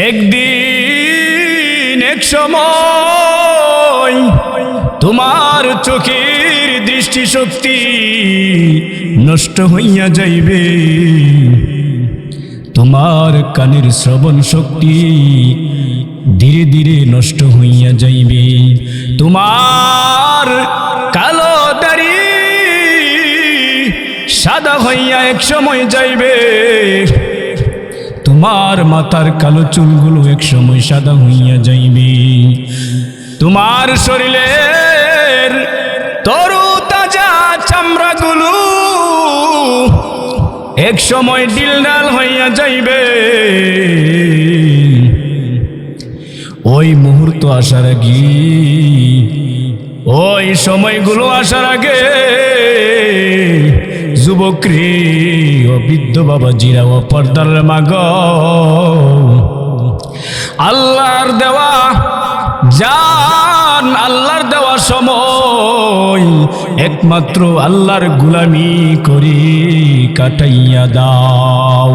একদিন এক সময় তোমার চোখের দৃষ্টিশক্তি নষ্ট হইয়া যাইবে, তোমার কানের শ্রবণ শক্তি ধীরে ধীরে নষ্ট হইয়া যাইবে, তোমার কালো দাড়ি সাদা হইয়া এক সময় যাইবে, তোমার মাথার কালো চুলগুলো এক সময় সাদা হইয়া যাইবে, তোমার শরীরের তরু তাজা চামড়াগুলো এক সময় ডিলডাল হইয়া যাইবে। ওই মুহূর্ত আসার আগে, ওই সময়গুলো আসার আগে যুবকরে ও বৃদ্ধ বাবাজিরা ও পর্দার মাগ, আল্লাহর দেওয়া জান, আল্লাহর দেওয়া সময় একমাত্র আল্লাহর গোলামি করে কাটাইয়া দাও।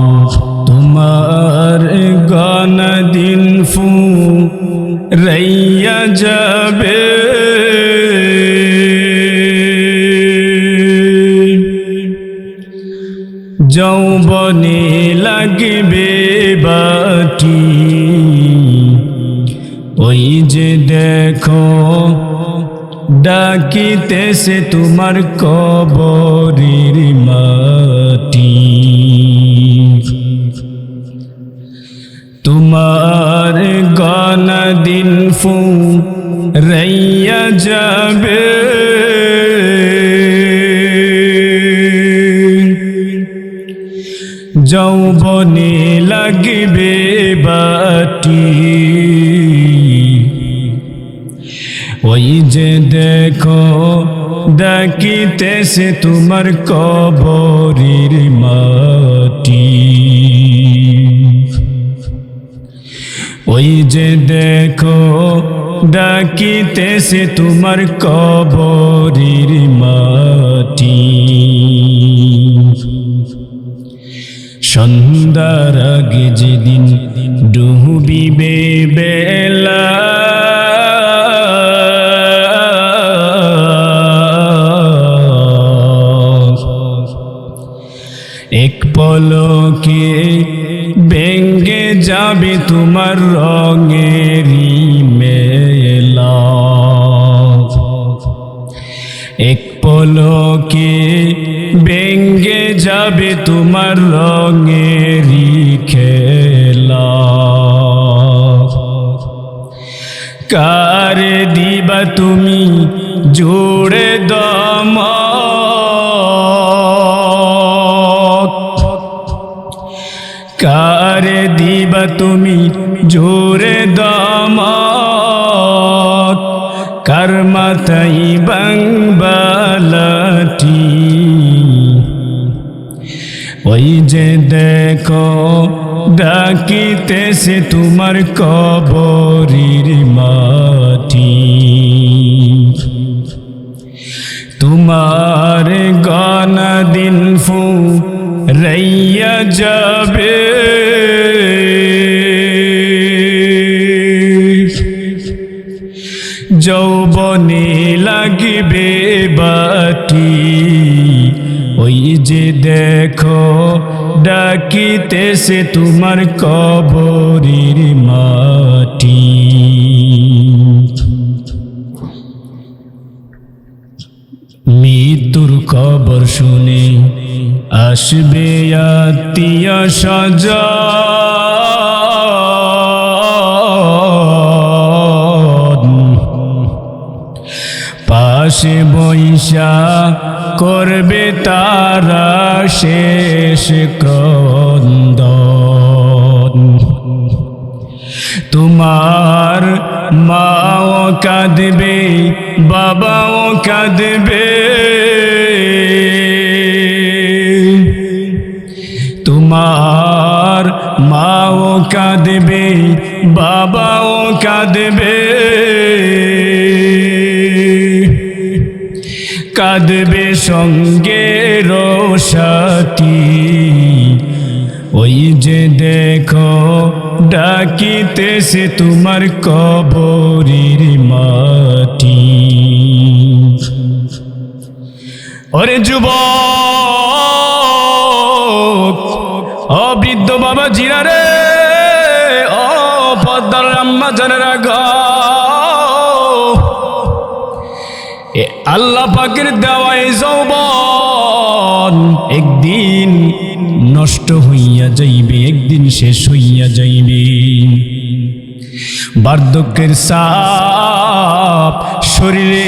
তোমার গানা দিন ফু রাইয়া যাবে, যৌবনে লাগবে বাটি, ওই যে দেখো ডাকিতেছে তোমার কবরের মাটি, তোমার গানা দিন ফু রাইয়া যাবে, যৌবনে লাগবে বাটি, ওই যে দেখো ডাকিতেছে তোমার কবরের মাটি, ওই যে দেখো ডাকিতেছে তোমার কবরের মাটি। সন্ধ্যার আগে যেদিন ডুবিবে বেলা, এক পলকে ভেঙ্গে যাবে তোমার রঙেরই মেলা, এক পলকে ভেঙ্গে যাবে তোমার রঙেরই খেলা, কারে দিবা তুমি জোড়ে দম, কারে দিবা তুমি জোরে দম, কার মাথাই বাংবালাটি, ওই যে দেখো ডাকিতেছে তোমার কবরের মাটি, তোমার গানা দিন ফু রাইয়া যাবে, যৌবনে লাগবে বাটি, ওই যে দেখো ডাকিতেছে তোমার কবরের মাটি। মৃত্যুর খবর শুনে আসবে আত্মীয় স্বজন, পাশে বৈশা করবে তারা শেষ ক্রন্দন, তোমার মাও কাঁদবে বাবাও কাঁদবে, তোমার মাও কাঁদবে বাবাও কাঁদবে, কাঁদবে সঙ্গে সাথী, ওই যে দেখো ডাকিতেছে তোমার কবরের মাটি। ওরে যুবক, ও বৃদ্ধ বাবা জিরা রে, ও পদ্মার আম্মা জানেরা গো, আল্লাহ পাকের দেওয়া এই যৌবন একদিন নষ্ট হইয়া যাইবে, একদিন শেষ হইয়া যাইবে। বার্ধক্যের ছাপ শরীরে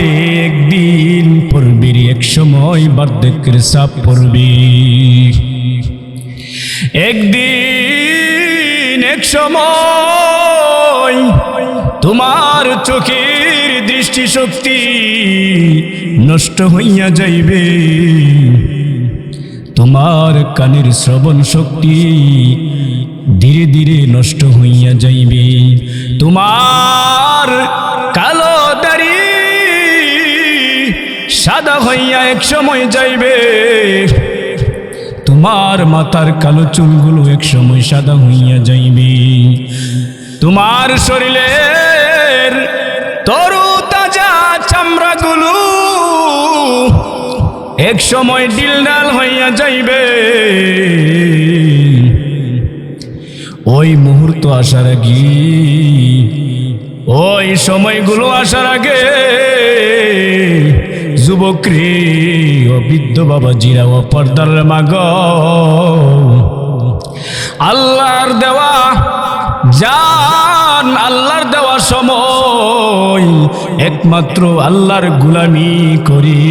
একদিন পড়বে, এক সময় বার্ধক্যের ছাপ পড়বে। একদিন এক সময় তোমার চোখের দৃষ্টিশক্তি নষ্ট হইয়া যাইবে, তোমার কানের শ্রবণ শক্তি ধীরে ধীরে নষ্ট হইয়া যাইবে, তোমার কালো দাড়ি সাদা হইয়া এক সময় যাইবে, তোমার মাথার কালো চুলগুলো এক সময় সাদা হইয়া যাইবে, তোমার শরীরের তরু তাজা চামড়াগুলো এক সময় ডিলডাল হইয়া যাইবে। ওই মুহূর্ত আসার আগে, ওই সময়গুলো আসার আগে যুবক রে, ও বৃদ্ধ বাবা জিরা, ও পর্দার মা গো, আল্লাহর দেওয়া জান, আল্লাহর দেওয়া সময় একমাত্র আল্লাহর গোলামি করে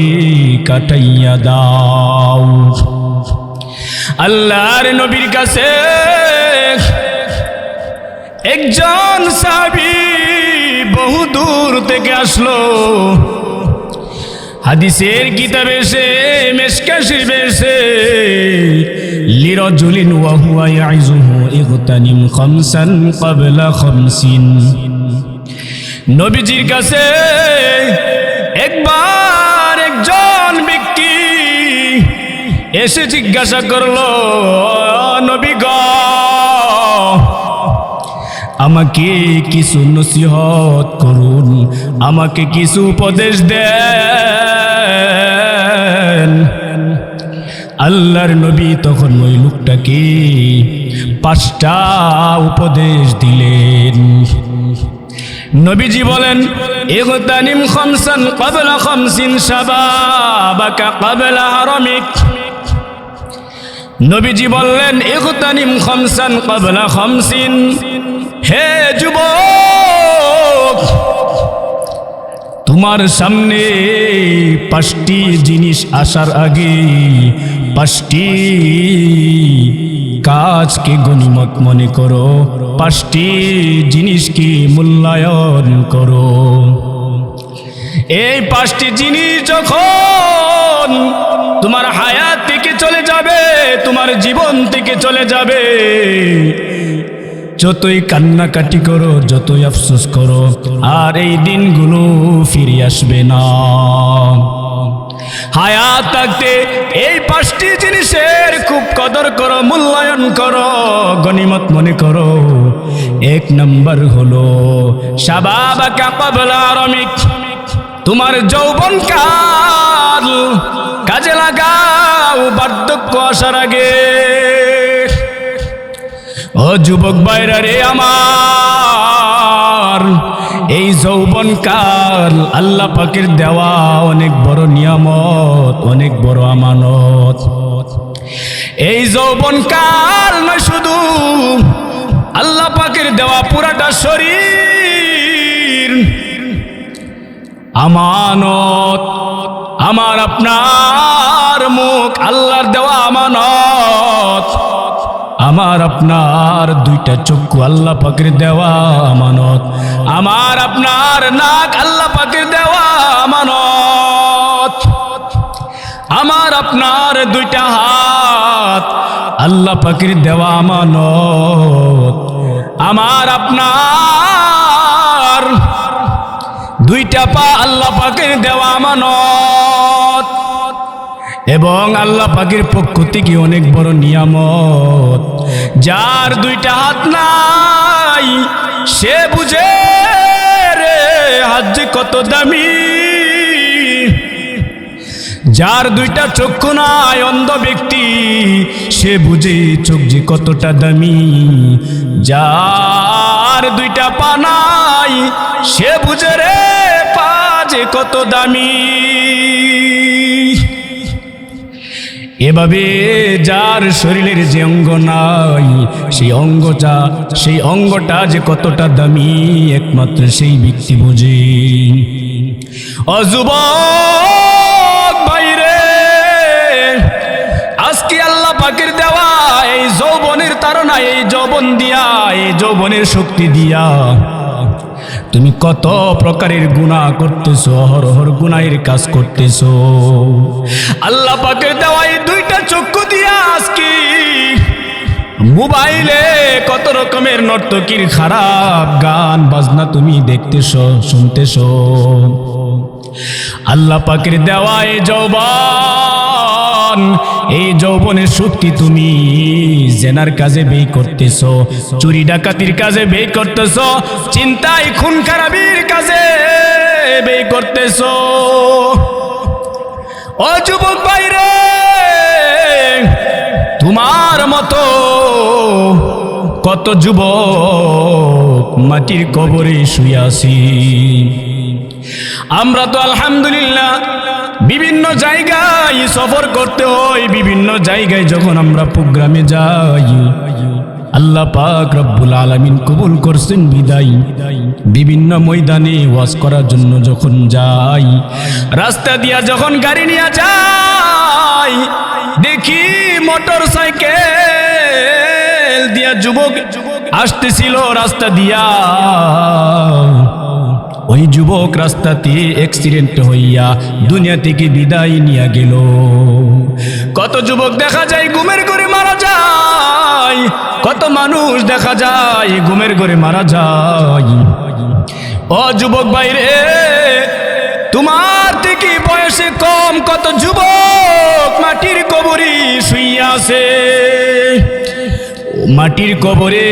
কাটাইয়া দাও। আল্লাহর নবীর কাছে একজন সাহাবী বহু দূর থেকে আসলো। হাদিসের কিতাবে এসে, মিশকাত শরীফে এসে, লিরাজুলিন ওয়া হুয়া ইয়াইজুহু ইগতানিম খামসান ক্বাবলা খামসিন। নবীজির কাছে একবার একজন ব্যক্তি এসে জিজ্ঞাসা করলো, নবী গো, আমাকে কিছু নসিহত করুন, আমাকে কিছু উপদেশ দেন। আল্লাহর নবী তখন ওই লোকটাকে 5টা উপদেশ দিলেন। নবীজি বলেন, ইগতানিম খামসান ক্বাবলা খামসিন শাবাবাকা ক্বাবলা হারামিক। নবীজি বললেন, ইগতানিম খামসান ক্বাবলা খামসিন, হে যুবক, তোমার সামনে 5টি জিনিস আসার আগে 5টি কাজকে গনিমত মনে করো, 5টি জিনিসকে মূল্যায়ন করো। এই 5টি জিনিস যখন তোমার হায়াত থেকে চলে যাবে, তোমার জীবন থেকে চলে যাবে, যতই কান্নাকাটি করো, যতই আফসোস করো, আর এই দিনগুলো ফিরে আসবে না। হায়াত থাকতে এই 5টি জিনিসের খুব কদর করো, মূল্যায়ন করো, গনিমত মনে করো। 1 নম্বর হলো শাবাবাকা ক্বাবলা হারামিক, তোমার যৌবনকাল কাজে লাগাও বার্ধক্য আসার আগে। ও যুবক ভাইরা রে আমার, এই যৌবনকাল আল্লাহ পাকের দেওয়া অনেক বড় নিয়ামত, অনেক বড় আমানত। এই যৌবনকাল নয় শুধু আল্লাহ পাকের দেওয়া পুরাটা শরীর আমানত, আমার আপনার মুখ আল্লাহর দেওয়া আমানত, আমার আপনার 2টা চক্ষু আল্লাহ পাকের দেওয়া আমানত, আমার আপনার নাক আল্লাহ পাকের দেওয়া আমানত, আমার আপনার 2টা হাত আল্লাহ পাকের দেওয়া আমানত, আমার আপনার 2টা পা আল্লাহ পাকের দেওয়া আমানত। এবং আল্লাহ পাকের পক্ষ থেকে অনেক বড় নিয়ামত, যার 2টা হাত নাই, সে বুঝে রে হাত যে কত দামি। যার দুইটা চক্ষু নাই অন্ধ ব্যক্তি সে বুঝে চোখ যে কতটা দামি। যার দুইটা পা নাই সে বুঝে রে পা যে কত দামি। এভাবে যার শরীরের যে অঙ্গ নাই সেই অঙ্গটা যে কতটা দামি একমাত্র সেই ব্যক্তি বুঝে। যুবক ভাইরে, আজকে আল্লাহ পাকের দেওয়া এই যৌবনের তাড়না, এই যৌবন দিয়া, এই যৌবনের শক্তি দিয়া তুমি কত প্রকারের গুনাহ করতেছো, অহরহ গুনাহের কাজ করতেছো। আল্লাহ পাকের দেওয়া এই দুইটা চক্ষু দিয়া আজকে মোবাইলে কত রকমের নর্তকীর খারাপ গান বাজনা তুমি দেখতেছো, শুনতেছো। আল্লাহ পাকের দেওয়া এই যৌবন, এই যৌবনের শক্তি তুমি জেনার কাজে ব্যয় করতেছো, চুরি ডাকাতির কাজে ব্যয় করতেছো, চিন্তায় খুন খারাপির কাজে ব্যয় করতেছো। ও যুবক ভাইরে, তোমার মতো কত যুবক মাটির কবরে শুয়ে আছি। আমরা তো আলহামদুলিল্লাহ বিভিন্ন জায়গায় সফর করতে হয়, বিভিন্ন জায়গায় যখন আমরা প্রোগ্রামে যাই আল্লাহ পাক রব্বুল আলামিন কবুল করছেন বিদায় বিভিন্ন ময়দানে ওয়াজ করার জন্য যখন যাই, রাস্তা দিয়া যখন গাড়ি নিয়ে যাই দেখি মোটর সাইকেল দিয়া যুবক আসতেছিল রাস্তা দিয়া। ওই যুবক রাস্তাতে অ্যাক্সিডেন্ট হইয়া দুনিয়া থেকে বিদায় নিয়ে গেল। কত যুবক দেখা যায় ঘুমের ঘরে মারা যায়, কত মানুষ দেখা যায় ঘুমের ঘরে মারা যায়। ও যুবক ভাইরে, তোমার থেকে বয়সে কম কত যুবক মাটির কবরে শুইয়া আছে। মাটির কবরে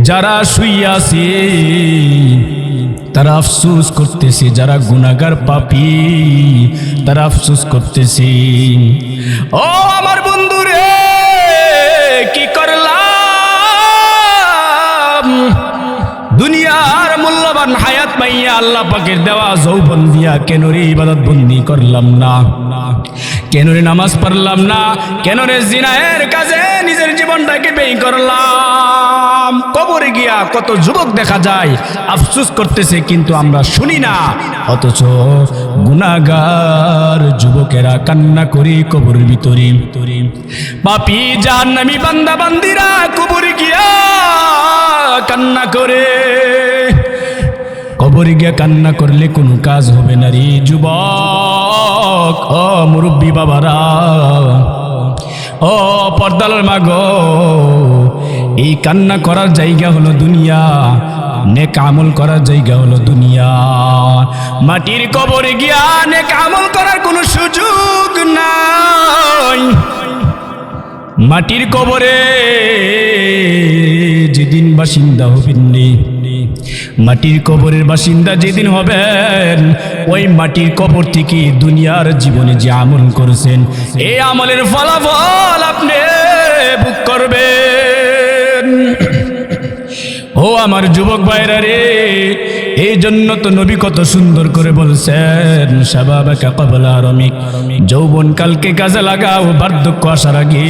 যারা শুইয়া আছে তারা আফসোস করতেছে, যারা গুনাহগার পাপী তারা আফসোস করতেছে। ও আমার বন্ধুরে, কি করলাম দুনিয়ার মূল্যবান হায়াত পাইয়া আল্লাহ পাকের দেওয়া যৌবন দিয়া কেন রে ইবাদত বন্দি করলাম না, কেন রে নামাজ পড়লাম না, কেন রে জিনাহের কাজে নিজের জীবনটাকে ব্যয় করলাম। কবরে গিয়া কত যুবক দেখা যায় আফসোস করতেছে, কিন্তু আমরা শুনি না। অথচ গুনাহগার যুবকেরা কান্না করে কবরের ভিতরে, পাপী জাহান্নামী বান্দা বান্দিরা কবরে গিয়া কান্না করে। কবরে গিয়া কান্না করলে কোনো কাজ হবে না রে যুবক। ও মুরব্বী বাবারা, ও পর্দার মাগো, এই কান্না করার জায়গা হলো দুনিয়া, নেক আমল করার জায়গা হলো দুনিয়া। মাটির কবরে গিয়া নেক আমল করার কোনো সুযোগ নাই। মাটির কবরে যেদিন বাসিন্দা হবেন, মাটির কবরের বাসিন্দা যেদিন হবেন, ওই মাটির কবর থেকে দুনিয়ার জীবনে যে আমল করেছেন এই আমলের ফলাফল আপনি ভোগ করবেন। ও আমার যুবক ভাইরা রে, এই জন্য তো নবী কত সুন্দর করে বলছেন, শাবাবাকা ক্বাবলা হারামিক, যৌবন কালকে কাজে লাগাও বার্ধক্য আসার আগে।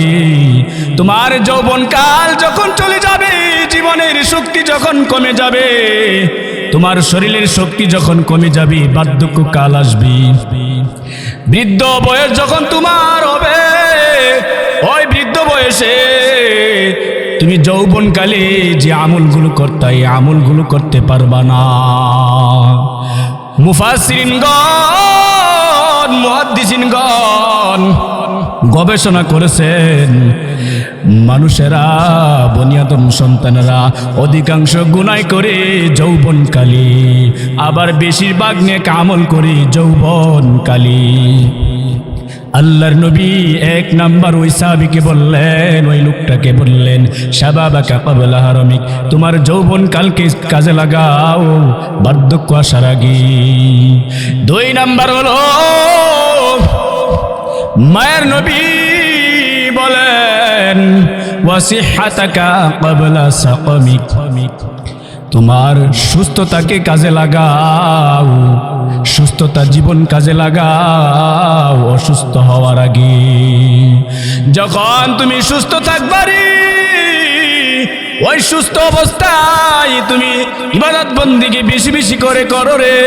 তোমার যৌবন কাল যখন চলে যাবে, জীবনের শক্তি যখন কমে যাবে, তোমার শরীরের শক্তি যখন কমে যাবে, বার্ধক্য কাল আসবে। বৃদ্ধ বয়স যখন তোমার হবে, ওই বৃদ্ধ বয়সে তুমি যৌবনকালে যে আমলগুলো করতে, এই আমলগুলো করতে পারবা না। মুফাসসিরিনগণ, মুহাদ্দিসিনগণ গবেষণা করেছেন, মানুষেরা, বনি আদম সন্তানেরা অধিকাংশ গুনাহ করে যৌবনকালে, আবার বেশিরভাগ নেক আমল করে যৌবনকালে। আল্লাহর নবী এক নাম্বার ওই সাহাবীকে বললেন, ওই লোকটাকে বললেন, শাবাবাকা ক্বাবলা হারামিক, তোমার যৌবন কালকে কাজে লাগাও বার্ধক্য আসার আগে। 2 নাম্বার হলো মায়ের নবী বলেন, ওয়াসিহাতাকা ক্বাবলা সাকামিক, তোমার সুস্থতাকে কাজে লাগাও, সুস্থতা জীবন কাজে লাগাও অসুস্থ হওয়ার আগে। যখন তুমি সুস্থ থাকবারি ওই সুস্থ অবস্থায় তুমি ইবাদত বন্দিকে বেশি বেশি করে করো রে।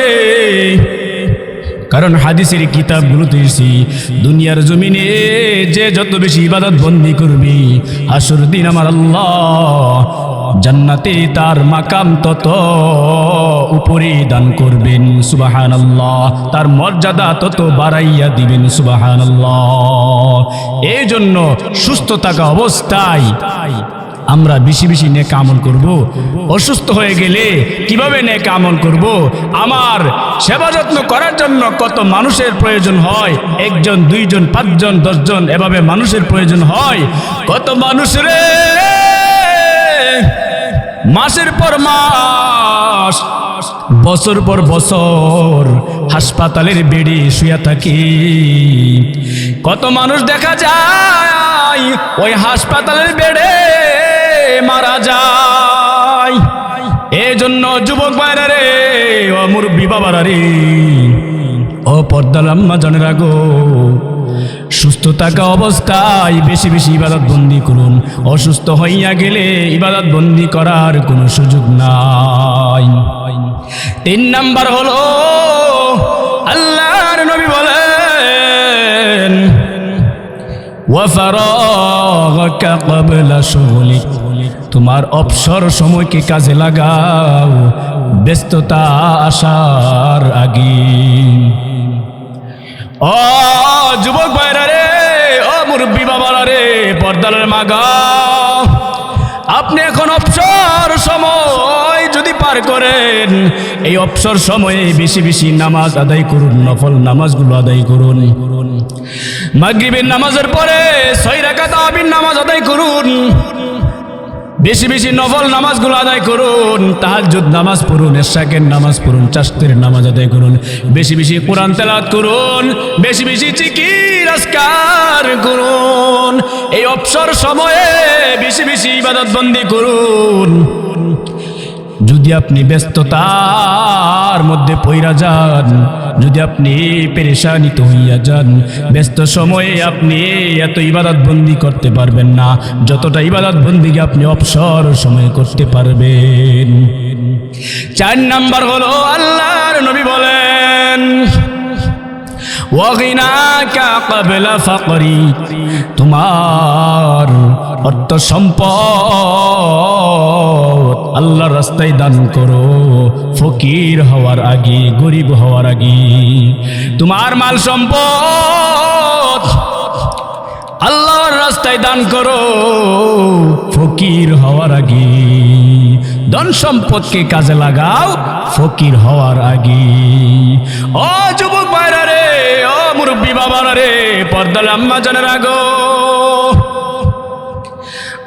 কারণ হাদিসের কিতাবগুলোতে এসেছে দুনিয়ার জমিনে যে যত বেশি ইবাদত বন্দি করবি হাসর দিন আমার আল্লাহ জান্নাতে তার মাকাম তত উপরে দান করবেন, সুবহানাল্লাহ। তার মর্যাদা তত বাড়াইয়া দিবেন, সুবহানাল্লাহ। এই জন্য সুস্থ থাকা অবস্থায় আমরা বেশি বেশি নেক আমল করব। অসুস্থ হয়ে গেলে কিভাবে নেক আমল করব? আমার সেবা যত্ন করার জন্য কত মানুষের প্রয়োজন হয়, 1 জন 2 জন 5 জন 10 জন এভাবে মানুষের প্রয়োজন হয়। কত মানুষ রে মাসের পর মাস বছর পর বছর হাসপাতালের বেডে শুয়ে থাকি। কত মানুষ দেখা যায় ওই হাসপাতালের বেডে মারা যায়। এই জন্য যুবক ভাইরা রে, ও মুরব্বী বাবারা রে, ও পর্দার আম্মা জানেরা গো, সুস্থ থাকা অবস্থায় বেশি বেশি ইবাদত বন্দি করুন। অসুস্থ হইয়া গেলে ইবাদত বন্দি করার কোনো সুযোগ নাই। 3 নাম্বার হলো আল্লাহর নবী বলেন, ওয়াফারাগাকা ক্বাবলা শুগলিক, তোমার অবসর সময়কে কাজে লাগাও ব্যস্ততা আসার আগে। ও যুবক ভাইরা রে, ও মুরব্বী বাবারা রে, পর্দার মাগা, আপনি এখন অবসর সময় যদি পার করেন, এই অবসর সময়ে বেশি বেশি নামাজ আদায় করুন, নফল নামাজগুলো আদায় করুন। মাগরিবের নামাজের পরে 6 রাকাত তারাবির নামাজ আদায় করুন, বেশি বেশি নফল নামাজগুলো আদায় করুন। তাহাজ্জুদ নামাজ পড়ুন, ইশরাকের নামাজ পড়ুন, চাশতের নামাজ আদায় করুন, বেশি বেশি কোরআন তেলাওয়াত করুন, বেশি বেশি জিকির আজকার করুন। এই অবসর সময়ে বেশি বেশি ইবাদত বন্দি করুন। যদি আপনি ব্যস্ততার মধ্যে পইরা যান, যদি আপনি পেরেশানিত হইয়া যান, ব্যস্ত সময়ে আপনি এত ইবাদত বন্দি করতে পারবেন না যতটা ইবাদত বন্দিকে আপনি অবসর সময়ে করতে পারবেন। 4 নাম্বার হলো আল্লাহর নবী বলেন, ওয়াগিনাকা ক্বাবলা ফাকরি, তোমার অর্থ সম্পদ আল্লাহর রাস্তায় দান করো ফকির হওয়ার আগে, গরিব হওয়ার আগে। তোমার মাল সম্পদ আল্লাহর রাস্তায় দান করো ফকির হওয়ার আগে। ধন সম্পদকে কাজে লাগাও ফকির হওয়ার আগে। ও যুবক ভাইরা রে, ও মুরব্বী বাবারা রে, পর্দার আম্মা জানেরা গো,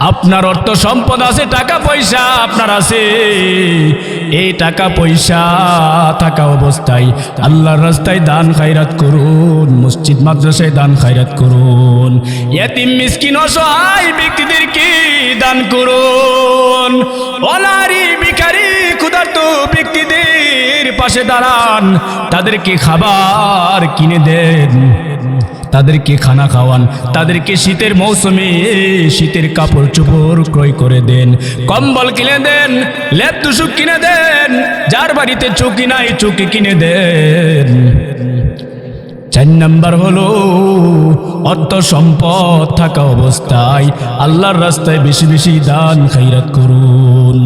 আপনার অর্থ সম্পদ আছে, টাকা পয়সা আপনার আছে। এই টাকা পয়সা থাকা অবস্থায় আল্লাহর রাস্তায় দান খায়রাত করুন, মসজিদ মাদ্রাসায় দান খায়রাত করুন, ইয়েতিম মিসকিন অসহায় ব্যক্তিদেরকে দান করুন, অনারী ভিখারি ক্ষুধার্ত ব্যক্তিদের পাশে দাঁড়ান, তাদেরকে খাবার কিনে দেন, তাদেরকে খানা খাওয়ান, তাদেরকে শীতের মৌসুমে শীতের কাপড় চোপড় ক্রয় করে দেন, কম্বল কিনে দেন, লেপ তুষক কিনে দেন, যার বাড়িতে চৌকি নাই চৌকি কিনে দেন। 4 নাম্বার হলো অর্থ সম্পদ থাকা অবস্থায় আল্লাহর রাস্তায় বেশি বেশি দান খায়রাত করুন।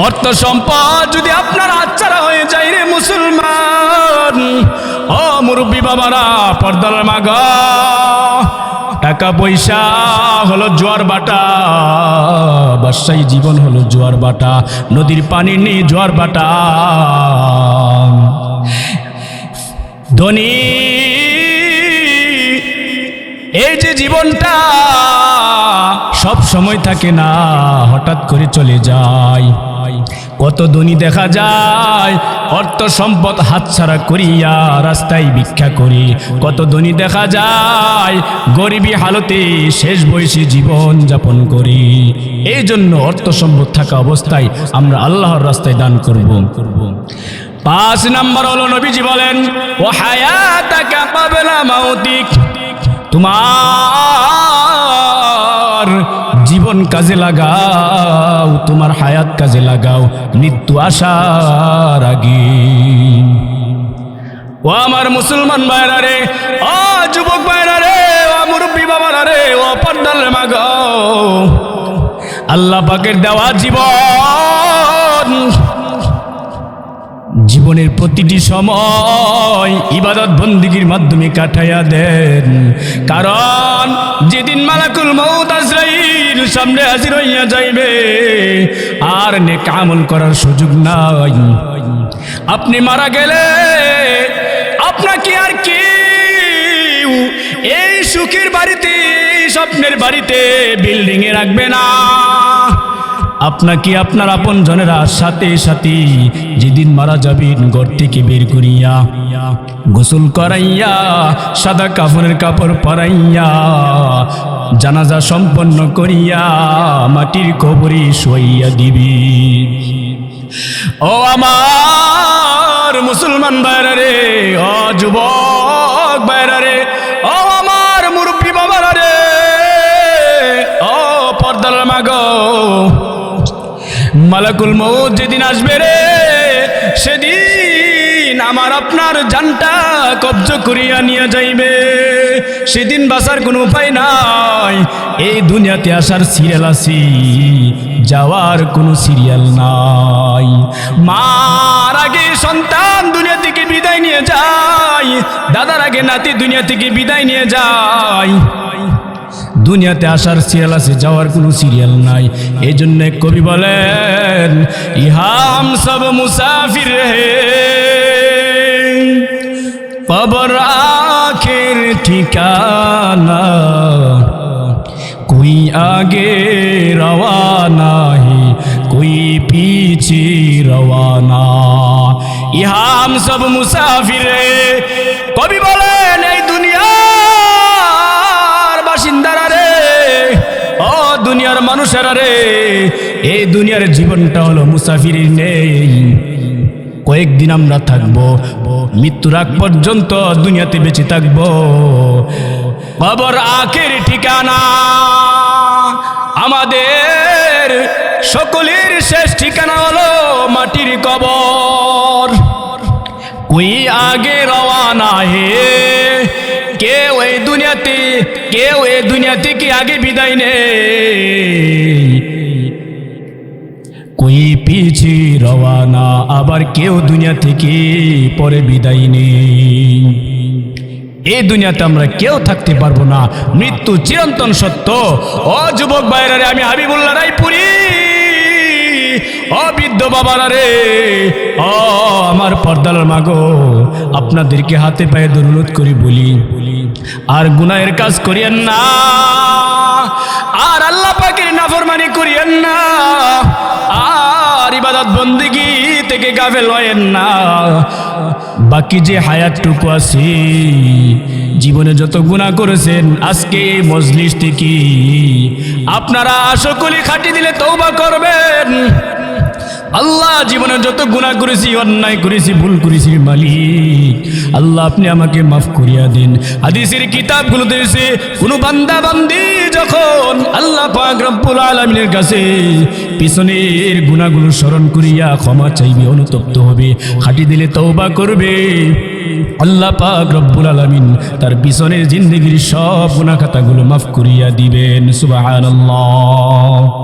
অর্থ সম্পদ যদি আপনার হাতছাড়া হয়ে যায় রে মুসলমান, ও মুরব্বী বাবারা, পর্দার মাগা, টাকা পয়সা হলো জোয়ার বাটা, ব্যবসায়ী জীবন হলো জোয়ার বাটা, নদীর পানি নেই জোয়ার বাটা। ধনী এই যে জীবনটা সব সময় থাকে না, হঠাৎ করে চলে যায়। কত ধনী দেখা যায় অর্থ সম্পদ হাতছাড়া করিয়া রাস্তায় ভিক্ষা করে, কত ধনী দেখা যায় গরিবী হালতে শেষ বয়সী জীবন যাপন করি। এই জন্য অর্থ সম্পদ থাকা অবস্থায় আমরা আল্লাহর রাস্তায় দান করব। 5 নাম্বার হলো নবীজি বলেন, ও হায়াতাকা ক্বাবলা মাউতিক, তোমার জীবন কাজে লাগাও, তোমার হায়াত কাজে লাগাও মৃত্যু আসার আগে। ও আমার মুসলমান ভাইরা রে, ও যুবক ভাইরা রে, ও মুরব্বী বাবারা রে, ও পর্দার মা গো, আল্লাহ পাকের দেওয়া জীবনের প্রতিটি সময় ইবাদত বন্দিগির মাধ্যমে কাটাইয়া দেন। কারণ যেদিন মালাকুল মউত আজরাইল সামনে হাজির হইয়া যাইবে, আর নেক আমল করার সুযোগ নাই। আপনি মারা গেলে আপনাকে আর কেউ এই সুখের বাড়িতে, স্বপ্নের বাড়িতে, বিল্ডিং এ রাখবে না। আপনাকে আপনার আপন জনেরা সাথে সাথে যেদিন মারা যাবেন ঘর থেকে বের করিয়া গোসল করাইয়া সাদা কাফনের কাপড় পরাইয়া জানাজা সম্পন্ন করিয়া মাটির কবরে শুইয়া দিবি। ও আমার মুসলমান ভাইরা রে, ও যুবক ভাইরা রে, ও আমার মুরব্বী বাবারা রে, ও পর্দার মা গো, মালাকুল মউত যেদিন আসবে রে, সেদিন আমার আপনার জানটা কব্জ করিয়া নিয়ে যাইবে। সেদিন বাঁচার কোনো উপায় নাই। এই দুনিয়াতে আসার সিরিয়াল আছে, যাওয়ার কোনো সিরিয়াল নাই। মার আগে সন্তান দুনিয়া থেকে বিদায় নিয়ে যায়, দাদার আগে নাতি দুনিয়া থেকে বিদায় নিয়ে যায়। দুনিয়াতে আসার সিরিয়াল আছে, যাওয়ার কোনো সিরিয়াল নাই। এই জন্য কবি বলেন, ইহাম সব মুসাফির হে, কবর আখের ঠিকানা, कोई आगे रवाना है कोई पीछे रवाना, यहाँ हम सब मुसाफिर है। कवि बोलेन এই দুনিয়ার বাসিন্দারা রে, ও দুনিয়ার মানুষেরা রে, এই দুনিয়ার জীবনটা হলো মুসাফিরের নেই। কয়েকদিন আমরা থাকবো, মৃত্যুর আগ পর্যন্ত দুনিয়াতে বেঁচে থাকবো। কবর আখের ঠিকানা, আমাদের সকলের শেষ ঠিকানা হলো মাটির কবর। कोई आगे रवाना है, কেউ এই দুনিয়া থেকে আগে বিদায় নেই। कोई पीछे रवाना, আবার কেউ দুনিয়া থেকে পরে বিদায় নেই। এই দুনিয়াতে আমরা কেউ থাকতে পারবো না, মৃত্যু চিরন্তন সত্য। ও যুবক ভাইরা রে, আমি হাবিবুল্লাহ রায়পুরি, ও বৃদ্ধ বাবারা রে, ও আমার পর্দার মাগো, আপনাদেরকে হাতে পায়ে অনুরোধ করি বলি, আর গুনাহের কাজ করিয়েন না, আর আল্লাহ পাকের নাফরমানি করিয়েন না, আর ইবাদত বন্দেগী থেকে গাফেল হয়েন না। বাকি যে হায়াতটুকু আছে, জীবনে যত গুনাহ করেছেন, আজকে এই মজলিস থেকে আপনারা সকলে খাটি দিলে তওবা করবেন। আল্লাহ, জীবনে যত গুনাহ করেছি, অন্যায় করেছি, ভুল করেছি, মালিক আল্লাহ আপনি আমাকে মাফ করিয়া দিন। হাদিসের কিতাবগুলোতে এসে কোনো বান্দা বান্দি যখন আল্লাহ পাক রব্বুল আলামিনের কাছে পিছনের গুনাহগুলো স্মরণ করিয়া ক্ষমা চাইবে, অনুতপ্ত হবে, খাটি দিলে তওবা করবে, আল্লাহ পাক রব্বুল আলামিন তার পিছনের জিন্দেগির সব গুনাহ খাতাগুলো মাফ করিয়া দিবেন। সুবহানাল্লাহ।